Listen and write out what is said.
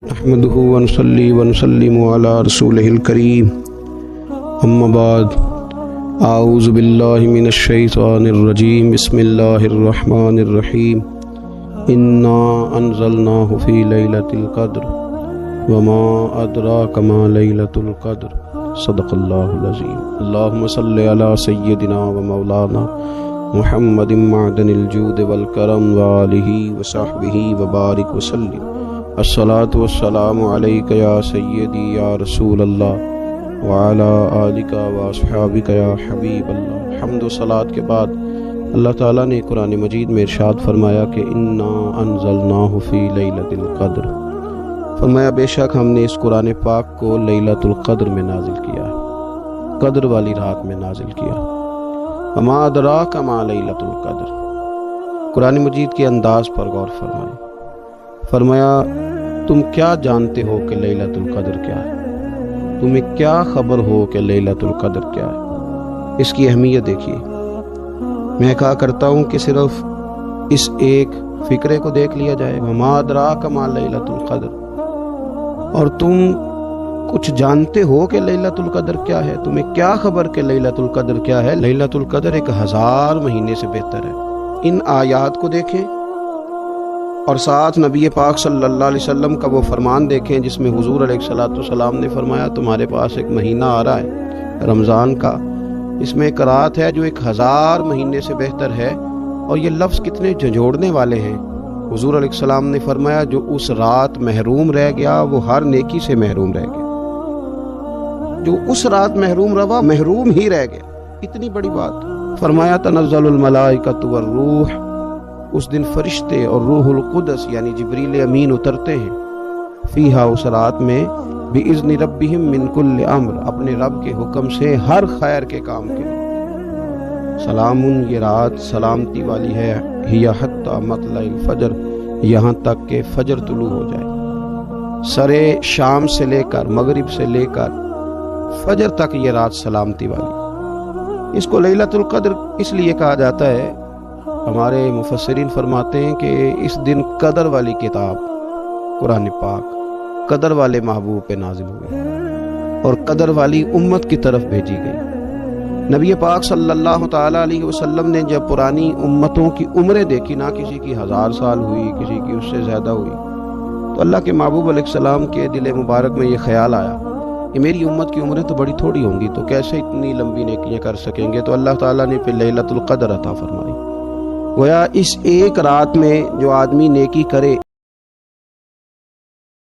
نحمده ونصلي ونسلم على رسوله الكريم اما بعد اعوذ باللہ من الشیطان الرجیم بسم اللہ الرحمن الرحیم انا انزلناه في ليلة القدر وما ادراك ما ليلة القدر صدق اللہ العظیم اللهم صل على سیدنا ومولانا محمد معدن الجود والکرم وآلہ وصحبہ وبارک وسلم الصلاۃ والسلام علیک یا سیدی یا رسول اللہ وعلی آلک واصحابک یا حبیب اللہ۔ حمد و صلاۃ کے بعد اللہ تعالیٰ نے قرآن مجید میں ارشاد فرمایا کہ انا انزلناہ فی لیلۃ القدر، فرمایا بے شک ہم نے اس قرآن پاک کو لیلۃ القدر میں نازل کیا ہے، قدر والی رات میں نازل کیا۔ وما ادراک ما لیلۃ القدر، قرآن مجید کے انداز پر غور فرمائیں، فرمایا تم کیا جانتے ہو کہ لیلۃ القدر کیا ہے، تمہیں کیا خبر ہو کہ لیلۃ القدر کیا ہے۔ اس کی اہمیت دیکھیے، میں کہا کرتا ہوں کہ صرف اس ایک فکرے کو دیکھ لیا جائے، وما ادراک ما لیلۃ القدر، اور تم کچھ جانتے ہو کہ لیلۃ القدر کیا ہے، تمہیں کیا خبر کہ لیلۃ القدر کیا ہے۔ لیلۃ القدر 1000 مہینے سے بہتر ہے۔ ان آیات کو دیکھیں اور ساتھ نبی پاک صلی اللہ علیہ وسلم کا وہ فرمان دیکھیں جس میں حضور علیہ الصلوۃ والسلام نے فرمایا تمہارے پاس ایک مہینہ آ رہا ہے رمضان کا، اس میں ایک رات ہے جو 1000 مہینے سے بہتر ہے، اور یہ لفظ کتنے جھنجھوڑنے والے ہیں۔ حضور علیہ السلام نے فرمایا جو اس رات محروم رہ گیا وہ ہر نیکی سے محروم رہ گیا، جو اس رات محروم رہا محروم ہی رہ گیا، اتنی بڑی بات۔ فرمایا تنزل الملائکۃ والروح، اس دن فرشتے اور روح القدس یعنی جبریل امین اترتے ہیں، فیہا اس رات میں بِإِذْنِ رَبِّهِمْ مِنْ كُلِّ أَمْرٍ، اپنے رب کے حکم سے ہر خیر کے کام کے لیے۔ سلام، یہ رات سلامتی والی ہے، ہی حتی مطلع الفجر، یہاں تک کہ فجر طلوع ہو جائے۔ سرے شام سے لے کر مغرب سے لے کر فجر تک یہ رات سلامتی والی۔ اس کو لیلۃ القدر اس لیے کہا جاتا ہے، ہمارے مفسرین فرماتے ہیں کہ اس دن قدر والی کتاب قرآن پاک قدر والے محبوب پہ نازل ہوئی اور قدر والی امت کی طرف بھیجی گئی۔ نبی پاک صلی اللہ تعالیٰ علیہ وسلم نے جب پرانی امتوں کی عمریں دیکھی، نہ کسی کی 1000 سال ہوئی، کسی کی اس سے زیادہ ہوئی، تو اللہ کے محبوب علیہ السلام کے دل مبارک میں یہ خیال آیا کہ میری امت کی عمریں تو بڑی تھوڑی ہوں گی، تو کیسے اتنی لمبی نیکیاں کر سکیں گے، تو اللہ تعالیٰ نے پھر لیلۃ القدر عطا فرمائی۔ گویا اس ایک رات میں جو آدمی نیکی کرے